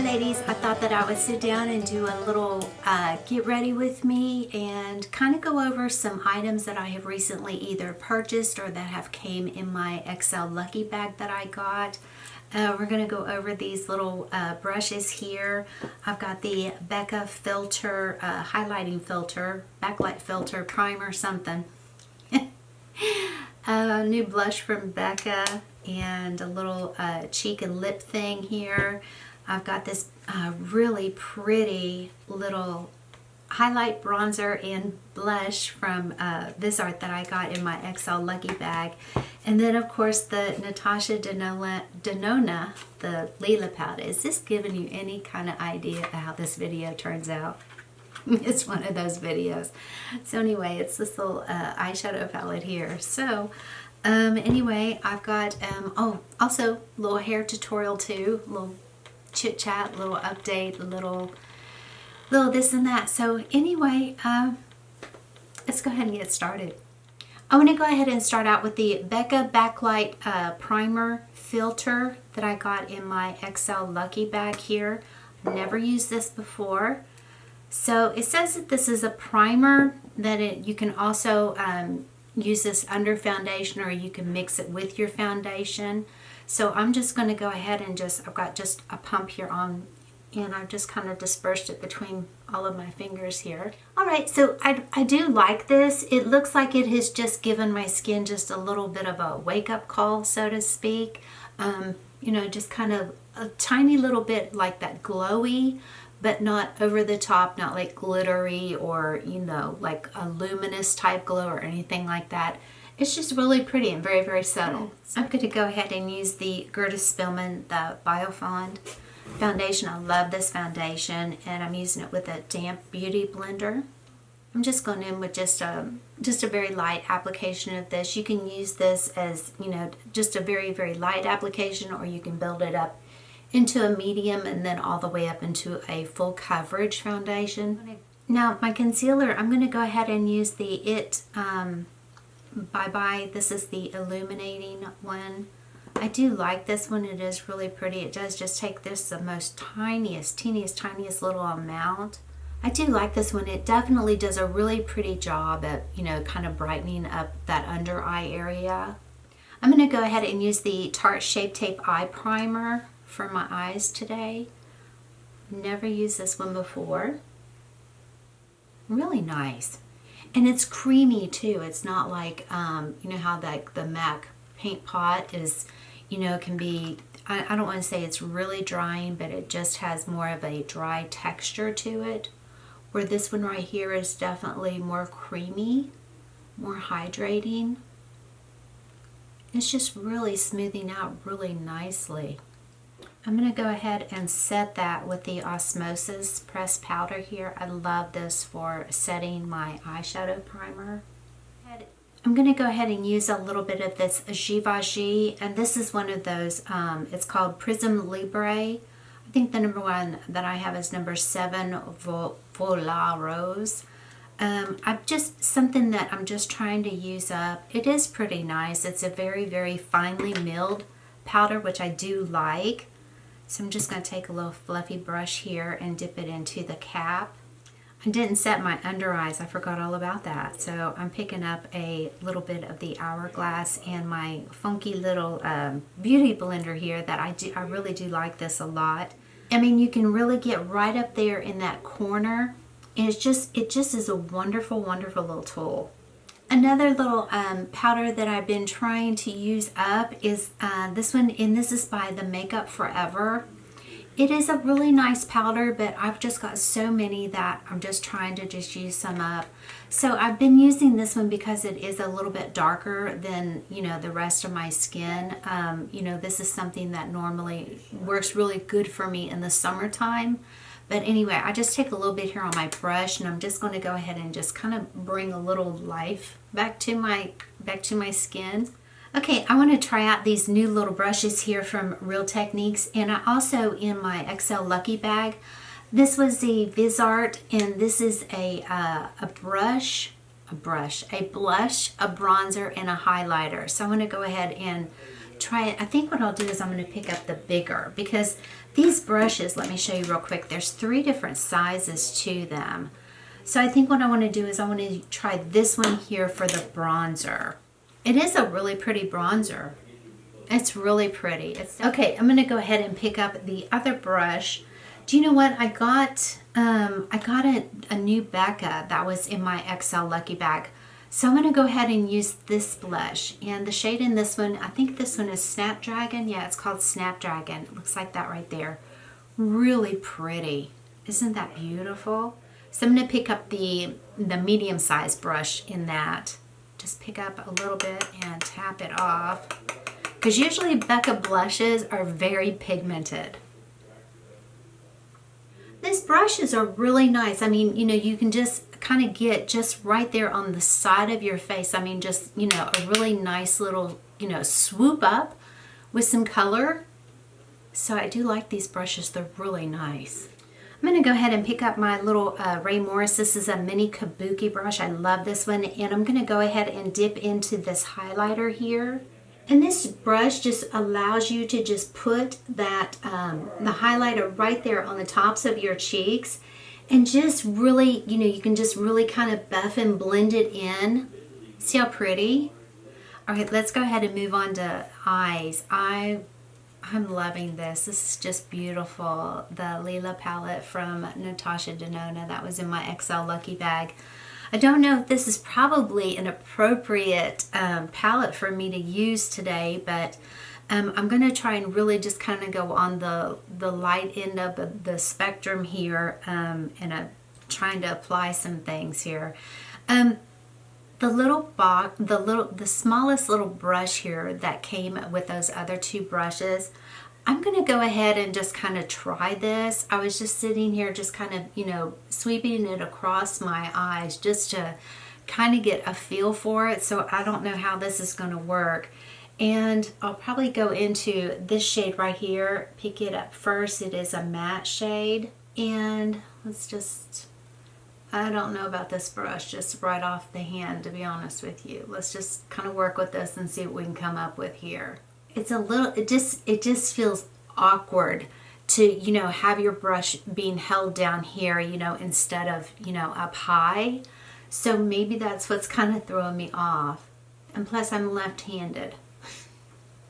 ladies, I thought that I would sit down and do a little get ready with me and kind of go over some items that I have recently either purchased or that have came in my XL Lucky Bag that I got. We're going to go over these little brushes here. I've got the Becca filter, highlighting filter, backlight filter, primer something. New blush from Becca and a little cheek and lip thing here. I've got this really pretty little highlight bronzer and blush from Vizart that I got in my XL Lucky Bag. And then of course the Natasha Denona, the Lila palette. Is this giving you any kind of idea of how this video turns out? It's one of those videos. So anyway, it's this little eyeshadow palette here. So anyway, I've got, oh, also a little hair tutorial too, a little chit chat, little update, little this and that. So anyway, let's go ahead and get started. I'm going to go ahead and start out with the Becca Backlight Primer Filter that I got in my XL Lucky Bag here. I've never used this before. So it says that this is a primer, that you can also use this under foundation or you can mix it with your foundation. So I'm just going to go ahead and I've got just a pump here on, and I've just kind of dispersed it between all of my fingers here. Alright, so I do like this. It looks like it has just given my skin just a little bit of a wake-up call, so to speak. You know, just kind of a tiny little bit like that glowy, but not over the top, not like glittery or, you know, like a luminous type glow or anything like that. It's just really pretty and very, very subtle. I'm going to go ahead and use the Gerda Spillman, the Biofond foundation. I love this foundation, and I'm using it with a damp beauty blender. I'm just going in with just a very light application of this. You can use this as, you know, just a very, very light application, or you can build it up into a medium and then all the way up into a full coverage foundation. Now my concealer, I'm going to go ahead and use the IT Bye Bye. This is the illuminating one. I do like this one. It is really pretty. It does just take this the most tiniest little amount. I do like this one. It definitely does a really pretty job at, you know, kind of brightening up that under eye area. I'm going to go ahead and use the Tarte Shape Tape Eye Primer for my eyes today. Never used this one before. Really nice. And it's creamy too. It's not like, you know how the MAC paint pot is, you know, can be, I don't want to say it's really drying, but it just has more of a dry texture to it. Where this one right here is definitely more creamy, more hydrating. It's just really smoothing out really nicely. I'm going to go ahead and set that with the Osmosis pressed powder here. I love this for setting my eyeshadow primer. I'm going to go ahead and use a little bit of this Givenchy, and this is one of those, it's called Prism Libre. I think the number one that I have is number 7 Vola Rose. I'm just something that I'm just trying to use up. It is pretty nice. It's a very, very finely milled powder, which I do like. So I'm just going to take a little fluffy brush here and dip it into the cap. I didn't set my under eyes. I forgot all about that. So I'm picking up a little bit of the Hourglass and my funky little beauty blender here that I really do like this a lot. I mean, you can really get right up there in that corner. And it just is a wonderful, wonderful little tool. Another little powder that I've been trying to use up is this one, and this is by the Makeup Forever. It is a really nice powder, but I've just got so many that I'm just trying to just use some up. So I've been using this one because it is a little bit darker than, you know, the rest of my skin. You know, this is something that normally works really good for me in the summertime. But anyway, I just take a little bit here on my brush, and I'm just going to go ahead and just kind of bring a little life back to my skin. Okay, I want to try out these new little brushes here from Real Techniques, and I also in my XL Lucky Bag. This was the Vizart, and this is a blush, a bronzer, and a highlighter. So I'm going to go ahead and try it. I think what I'll do is I'm going to pick up the bigger, because these brushes, let me show you real quick, there's 3 different sizes to them. So I think what I want to do is I want to try this one here for the bronzer. It is a really pretty bronzer. It's really pretty. Okay, I'm going to go ahead and pick up the other brush. Do you know what? I got a new Becca that was in my XL Lucky Bag. So I'm going to go ahead and use this blush. And the shade in this one, I think this one is Snapdragon. Yeah, it's called Snapdragon. It looks like that right there. Really pretty. Isn't that beautiful? So I'm going to pick up the medium-sized brush in that. Just pick up a little bit and tap it off. Because usually Becca blushes are very pigmented. These brushes are really nice. I mean, you know, you can just kind of get just right there on the side of your face. I mean, just, you know, a really nice little, you know, swoop up with some color. So I do like these brushes. They're really nice. I'm going to go ahead and pick up my little Ray Morris. This is a mini kabuki brush. I love this one. And I'm going to go ahead and dip into this highlighter here. And this brush just allows you to just put that, the highlighter right there on the tops of your cheeks. And just really, you know, you can just really kind of buff and blend it in. See how pretty? All right, let's go ahead and move on to eyes. I'm loving this. This is just beautiful. The Lila palette from Natasha Denona that was in my XL Lucky Bag. I don't know if this is probably an appropriate palette for me to use today, but I'm going to try and really just kind of go on the light end of the spectrum here, and I'm trying to apply some things here. The smallest little brush here that came with those other 2 brushes, I'm going to go ahead and just kind of try this. I was just sitting here just kind of, you know, sweeping it across my eyes just to kind of get a feel for it. So I don't know how this is going to work. And I'll probably go into this shade right here, pick it up first. It is a matte shade. And let's just, I don't know about this brush just right off the hand, to be honest with you. Let's just kind of work with this and see what we can come up with here. It's a little, it just feels awkward to, you know, have your brush being held down here, you know, instead of, you know, up high. So maybe that's what's kind of throwing me off. And plus I'm left-handed.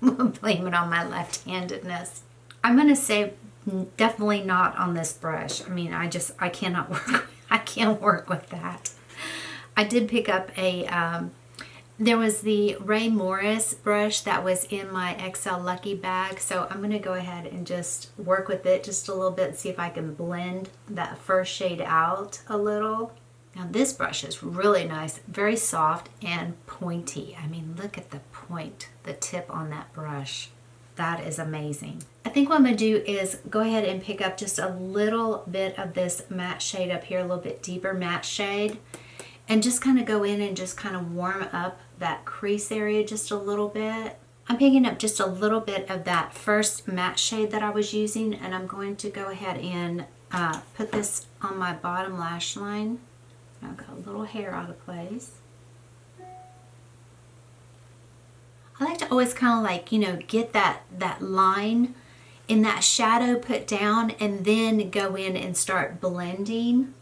I'm blame it on my left-handedness. I'm going to say definitely not on this brush. I mean, I cannot work, I can't work with that. I did pick up a, there was the Ray Morris brush that was in my XL Lucky Bag, so I'm going to go ahead and just work with it just a little bit and see if I can blend that first shade out a little. Now this brush is really nice, very soft and pointy. I mean, look at the point, the tip on that brush. That is amazing. I think what I'm going to do is go ahead and pick up just a little bit of this matte shade up here, a little bit deeper matte shade, and just kind of go in and just kind of warm up that crease area just a little bit. I'm picking up just a little bit of that first matte shade that I was using, and I'm going to go ahead and put this on my bottom lash line. I've got a little hair out of place. I like to always kind of like, you know, get that line in that shadow put down and then go in and start blending.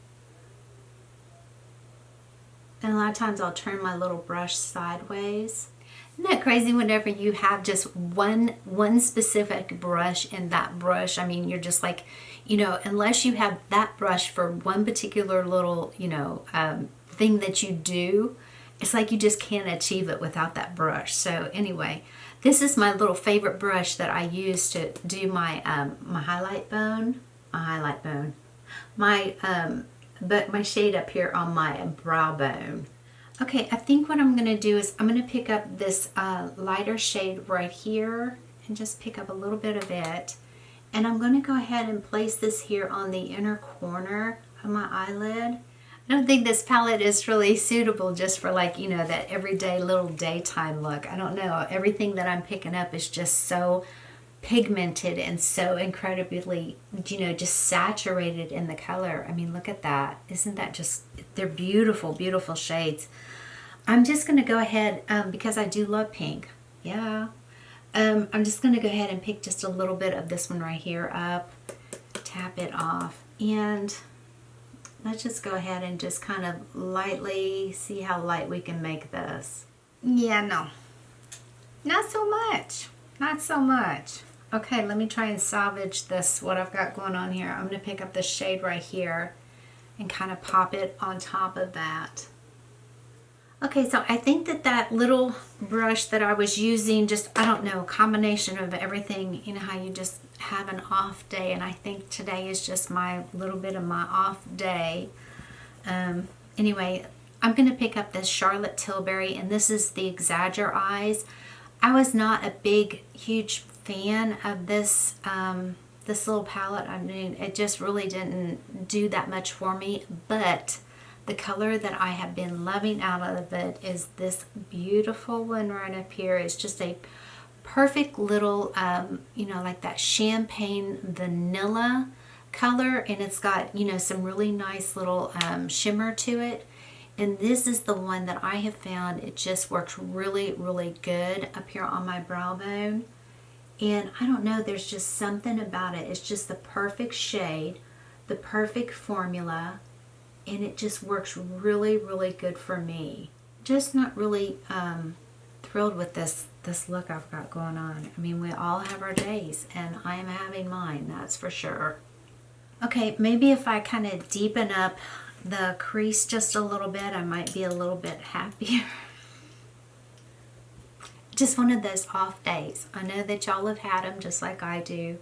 And a lot of times I'll turn my little brush sideways. Isn't that crazy whenever you have just one specific brush in that brush? I mean, you're just like, you know, unless you have that brush for one particular little, you know, thing that you do, it's like you just can't achieve it without that brush. So anyway, this is my little favorite brush that I use to do my my highlight bone, but my shade up here on my brow bone. Okay, I think what I'm going to do is I'm going to pick up this lighter shade right here and just pick up a little bit of it. And I'm going to go ahead and place this here on the inner corner of my eyelid. I don't think this palette is really suitable just for, like, you know, that everyday little daytime look. I don't know. Everything that I'm picking up is just so pigmented and so incredibly, you know, just saturated in the color. I mean, look at that. Isn't that just, they're beautiful, beautiful shades. I'm just going to go ahead, because I do love pink. Yeah. I'm just going to go ahead and pick just a little bit of this one right here up, tap it off, and let's just go ahead and just kind of lightly see how light we can make this. Yeah, no, not so much, not so much. Okay, let me try and salvage this, what I've got going on here. I'm going to pick up this shade right here and kind of pop it on top of that. Okay, so I think that that little brush that I was using, just, I don't know, combination of everything, you know how you just have an off day, and I think today is just my little bit of my off day. Anyway, I'm going to pick up this Charlotte Tilbury, and this is the Exagger Eyes. I was not a big, huge fan of this, this little palette. I mean, it just really didn't do that much for me, but the color that I have been loving out of it is this beautiful one right up here. It's just a perfect little, you know, like that champagne vanilla color, and it's got, you know, some really nice little shimmer to it. And this is the one that I have found, it just works really, really good up here on my brow bone. And I don't know, there's just something about it. It's just the perfect shade, the perfect formula, and it just works really, really good for me. Just not really thrilled with this look I've got going on. I mean, we all have our days, and I am having mine, that's for sure. Okay, maybe if I kind of deepen up the crease just a little bit, I might be a little bit happier. Just one of those off days. I know that y'all have had them just like I do,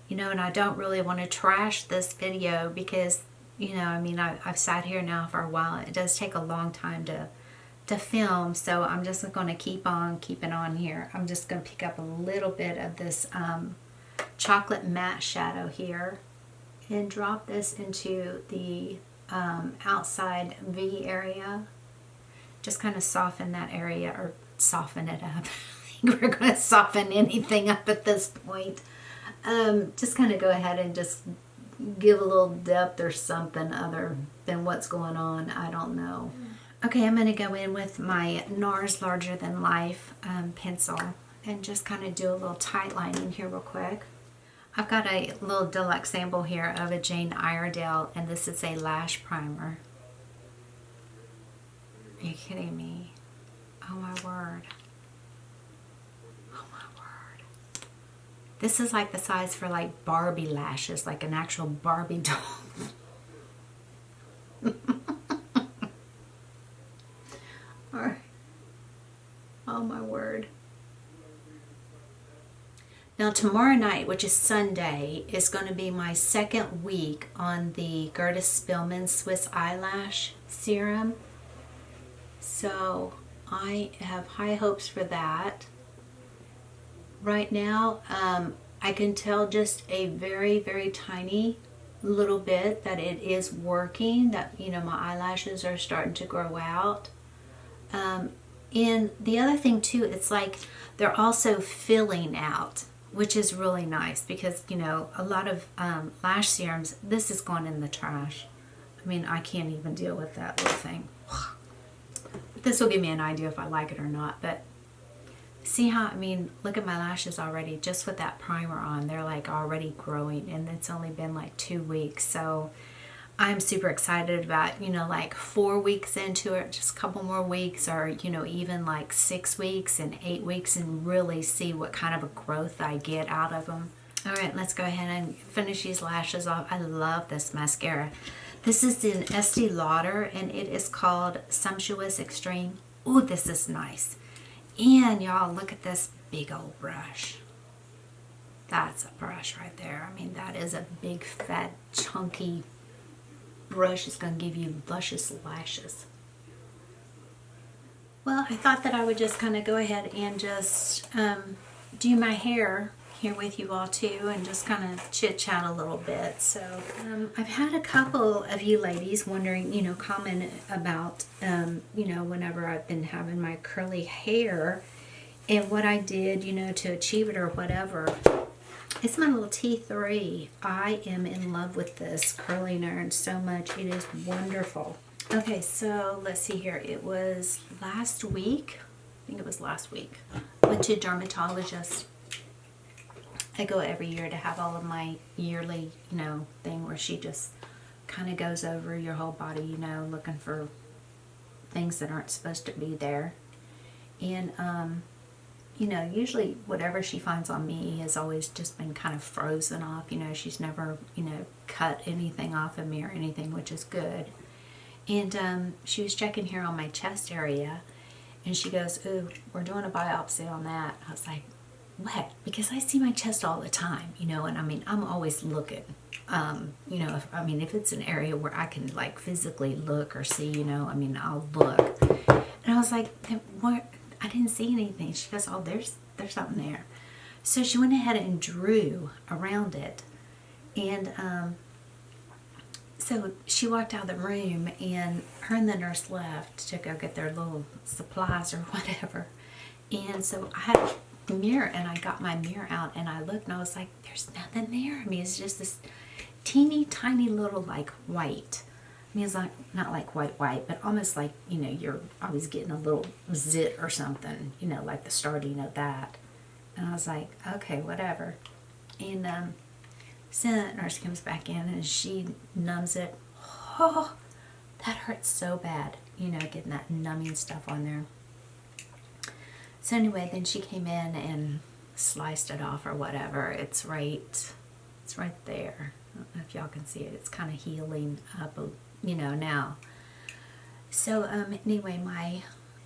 you know, and I don't really want to trash this video because, you know, I mean, I've sat here now for a while. It does take a long time to film, so I'm just going to keep on keeping on here. I'm just going to pick up a little bit of this chocolate matte shadow here and drop this into the outside V area. Just kind of soften that area, or soften it up. I think we're going to soften anything up at this point. Just kind of go ahead and just give a little depth or something other than what's going on. I don't know. Okay, I'm going to go in with my NARS Larger Than Life pencil and just kind of do a little tight lining here real quick. I've got a little deluxe sample here of a Jane Iredale, and this is a lash primer. Are you kidding me? Oh my word. Oh my word. This is like the size for like Barbie lashes, like an actual Barbie doll. Alright. Oh my word. Now tomorrow night, which is Sunday, is going to be my second week on the Gerda Spillman Swiss Eyelash Serum. So I have high hopes for that. Right now, I can tell just a very, very tiny little bit that it is working, that, you know, my eyelashes are starting to grow out. And the other thing too, it's like they're also filling out, which is really nice because, you know, a lot of lash serums, this is going in the trash. I mean, I can't even deal with that little thing. This will give me an idea if I like it or not, but see how, I mean, look at my lashes already, just with that primer on, they're like already growing, and it's only been like 2 weeks, so I'm super excited about, you know, like 4 weeks into it, just a couple more weeks, or, you know, even like 6 weeks and 8 weeks, and really see what kind of a growth I get out of them. All right, let's go ahead and finish these lashes off. I love this mascara. This is in Estee Lauder, and it is called Sumptuous Extreme. Ooh, this is nice. And y'all, look at this big old brush. That's a brush right there. I mean, that is a big, fat, chunky brush. It's going to give you luscious lashes. Well, I thought that I would just kind of go ahead and just do my hair here with you all too, and just kind of chit chat a little bit. So I've had a couple of you ladies wondering, you know, comment about you know, whenever I've been having my curly hair and what I did, you know, to achieve it or whatever. It's my little T3. I am in love with this curling iron so much. It is wonderful. Okay, so let's see here. It was last week think it was last week. Went to a dermatologist. I go every year to have all of my yearly, you know, thing where she just kind of goes over your whole body, you know, looking for things that aren't supposed to be there. And, you know, usually whatever she finds on me has always just been kind of frozen off. You know, she's never, you know, cut anything off of me or anything, which is good. And she was checking here on my chest area, and she goes, "Ooh, we're doing a biopsy on that." I was like, "What?" Because I see my chest all the time, you know, and I mean, I'm always looking. You know, if it's an area where I can like physically look or see, you know, I mean, I'll look. And I was like, "What?" I didn't see anything. She goes, "Oh, there's something there." So she went ahead and drew around it, and so she walked out of the room, and her and the nurse left to go get their little supplies or whatever. And so I had a mirror, and I got my mirror out, and I looked, and I was like, "There's nothing there." I mean, it's just this teeny tiny little like white. I mean, it's like not like white, but almost like, you know, you're always getting a little zit or something, you know, like the starting of that. And I was like, okay, whatever. And so the nurse comes back in, and she numbs it. Oh, that hurts so bad, you know, getting that numbing stuff on there. So anyway, then she came in and sliced it off or whatever. It's right there. I don't know if y'all can see it. It's kind of healing up, you know, now. So anyway, my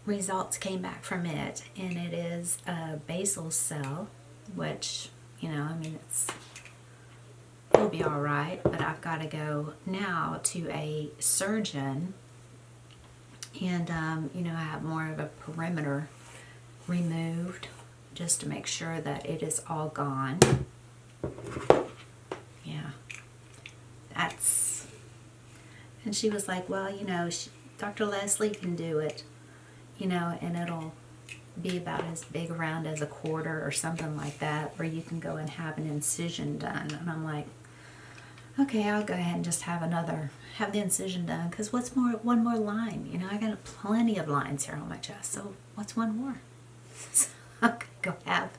results came back from it, and it is a basal cell, which, you know, I mean, it'll be all right, but I've got to go now to a surgeon, and you know, I have more of a perimeter removed just to make sure that it is all gone. Yeah, and she was like, "Well, you know, Dr. Leslie can do it, you know, and it'll be about as big around as a quarter or something like that, where you can go and have an incision done." And I'm like, okay, I'll go ahead and just have the incision done, because one more line, you know, I got plenty of lines here on my chest, so what's one more? So I'm gonna go have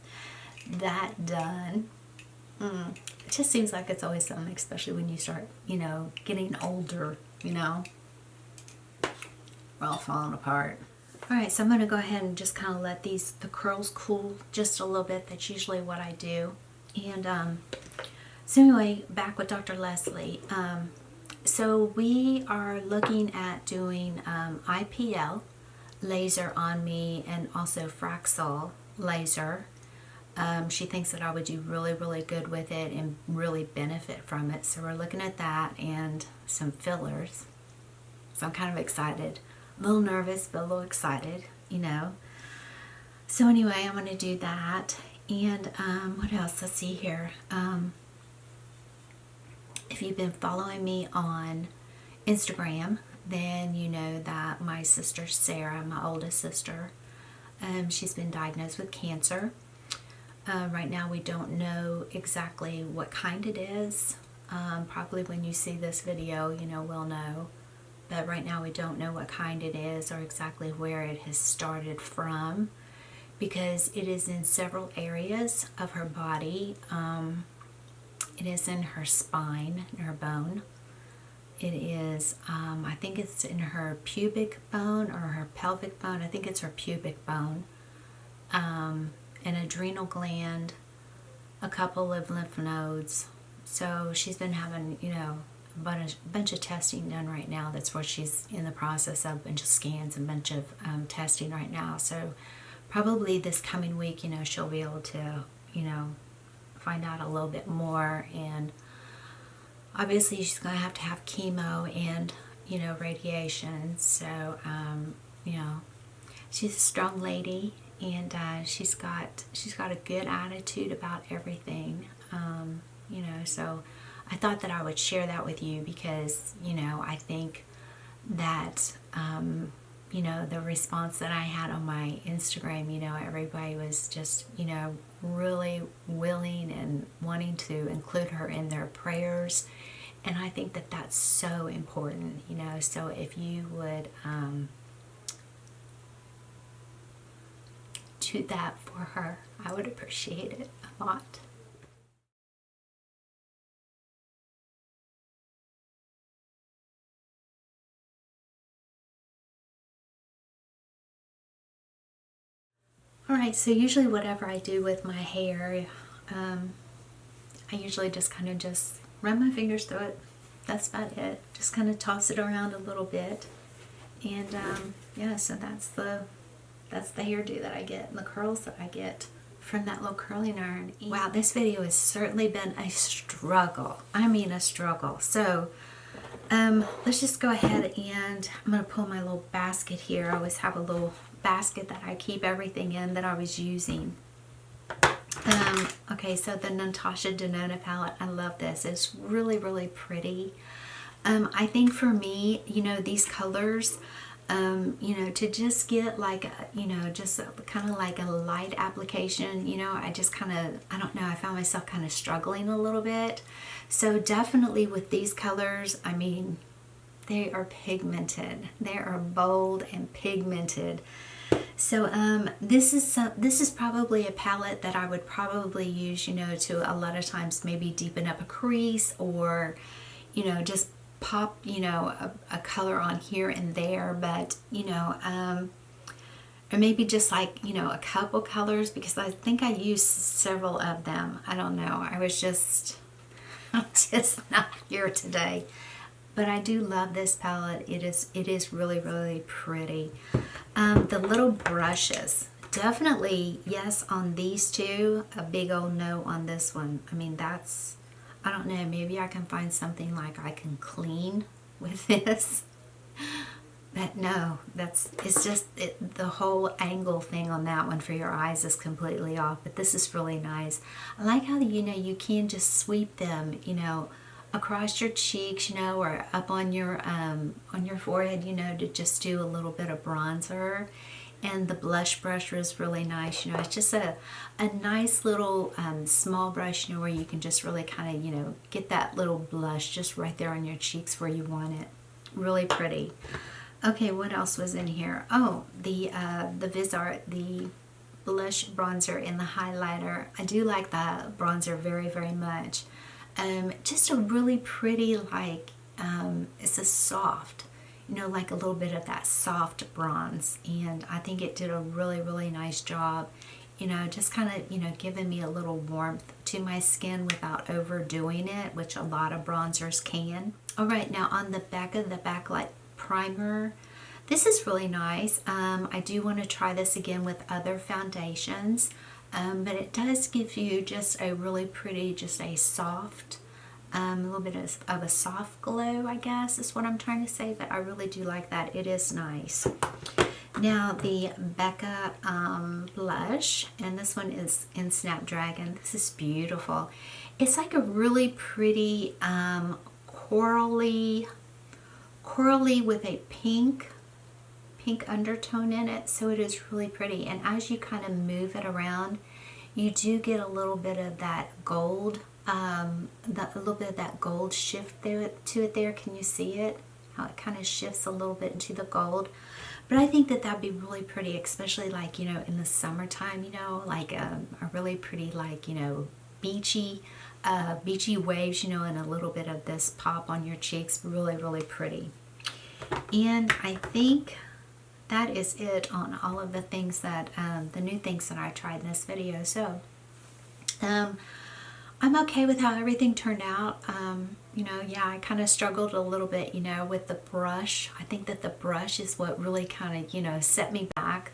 that done. It just seems like it's always something, especially when you start, you know, getting older, you know, we're all falling apart. Alright, so I'm going to go ahead and just kind of let the curls cool just a little bit. That's usually what I do. And so anyway, back with Dr. Leslie. So we are looking at doing IPL laser on me, and also Fraxel laser. She thinks that I would do really, really good with it and really benefit from it. So we're looking at that and some fillers. So I'm kind of excited. A little nervous, but a little excited, you know. So anyway, I'm going to do that. And what else? Let's see here. If you've been following me on Instagram, then you know that my sister Sarah, my oldest sister, she's been diagnosed with cancer. Right now we don't know exactly what kind it is. Probably when you see this video, you know, we'll know. But right now we don't know what kind it is or exactly where it has started from, because it is in several areas of her body. It is in her spine, in her bone. It is, I think it's in her pubic bone or her pelvic bone. I think it's her pubic bone. An adrenal gland, a couple of lymph nodes. So she's been having, you know, a bunch of testing done right now. That's what she's in the process of, a bunch of scans and a bunch of testing right now. So probably this coming week, you know, she'll be able to, you know, find out a little bit more. And obviously she's going to have chemo and, you know, radiation. So, you know, she's a strong lady, and she's got a good attitude about everything. You know, so I thought that I would share that with you, because, you know, I think that, you know, the response that I had on my Instagram, you know, everybody was just, you know, really willing and wanting to include her in their prayers. And I think that that's so important, you know. So if you would do that for her, I would appreciate it a lot. Alright, so usually whatever I do with my hair, I usually just kind of just run my fingers through it. That's about it. Just kind of toss it around a little bit. And yeah, so that's the hairdo that I get and the curls that I get from that little curling iron. Wow, this video has certainly been a struggle. I mean a struggle. So let's just go ahead and I'm going to pull my little basket here. I always have a little basket that I keep everything in that I was using. Okay, so the Natasha Denona palette, I love this. It's really, really pretty. I think for me, you know, these colors, you know, to just get like, you know, just kind of like a light application, you know, I just kind of, I don't know, I found myself kind of struggling a little bit. So definitely with these colors, I mean, they are pigmented. They are bold and pigmented. So this is probably a palette that I would probably use, you know, to a lot of times maybe deepen up a crease or, you know, just pop, you know, a color on here and there, but, you know, or maybe just like, you know, a couple colors, because I think I used several of them. I don't know. I'm just not here today. But I do love this palette. It is really, really pretty. The little brushes, definitely yes on these two, a big old no on this one. I mean, that's, I don't know, maybe I can find something like I can clean with this. But no, it's just, the whole angle thing on that one for your eyes is completely off. But this is really nice. I like how, you know, you can just sweep them, you know, across your cheeks, you know, or up on your forehead, you know, to just do a little bit of bronzer. And the blush brush was really nice, you know, it's just a nice little small brush, you know, where you can just really kind of, you know, get that little blush just right there on your cheeks where you want it. Really pretty. Okay, what else was in here? Oh, the Visart, the blush bronzer and the highlighter. I do like the bronzer very, very much. Just a really pretty, like, it's a soft, you know, like a little bit of that soft bronze, and I think it did a really, really nice job, you know, just kind of, you know, giving me a little warmth to my skin without overdoing it, which a lot of bronzers can. All right, now on the back of the backlight primer, this is really nice. I do want to try this again with other foundations. But it does give you just a really pretty, just a soft, a little bit of a soft glow, I guess is what I'm trying to say, but I really do like that. It is nice. Now the Becca blush, and this one is in Snapdragon. This is beautiful. It's like a really pretty corally with a pink undertone in it, so it is really pretty. And as you kind of move it around, you do get a little bit of that gold, a little bit of that gold shift to it there. Can you see it? How it kind of shifts a little bit into the gold. But I think that that'd be really pretty, especially like, you know, in the summertime, you know, like a really pretty, like, you know, beachy waves, you know, and a little bit of this pop on your cheeks. Really, really pretty. And I think that is it on all of the things that, the new things that I tried in this video. So, I'm okay with how everything turned out. You know, yeah, I kind of struggled a little bit, you know, with the brush. I think that the brush is what really kind of, you know, set me back.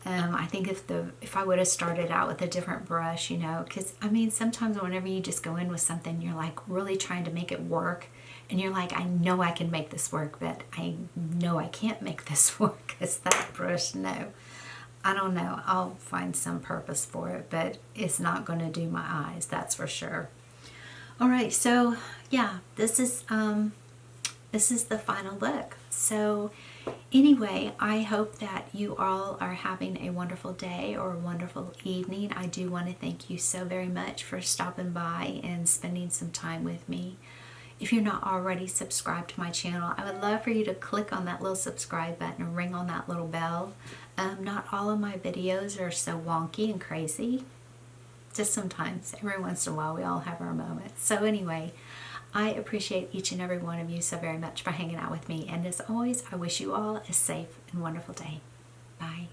I think if I would have started out with a different brush, you know, because, I mean, sometimes whenever you just go in with something, you're like really trying to make it work. And you're like, I know I can make this work, but I know I can't make this work because that brush, no. I don't know. I'll find some purpose for it, but it's not going to do my eyes, that's for sure. All right, so yeah, this is the final look. So anyway, I hope that you all are having a wonderful day or a wonderful evening. I do want to thank you so very much for stopping by and spending some time with me. if you're not already subscribed to my channel, I would love for you to click on that little subscribe button and ring on that little bell. Not all of my videos are so wonky and crazy. Just sometimes, every once in a while, we all have our moments. So anyway, I appreciate each and every one of you so very much for hanging out with me. And as always, I wish you all a safe and wonderful day. Bye.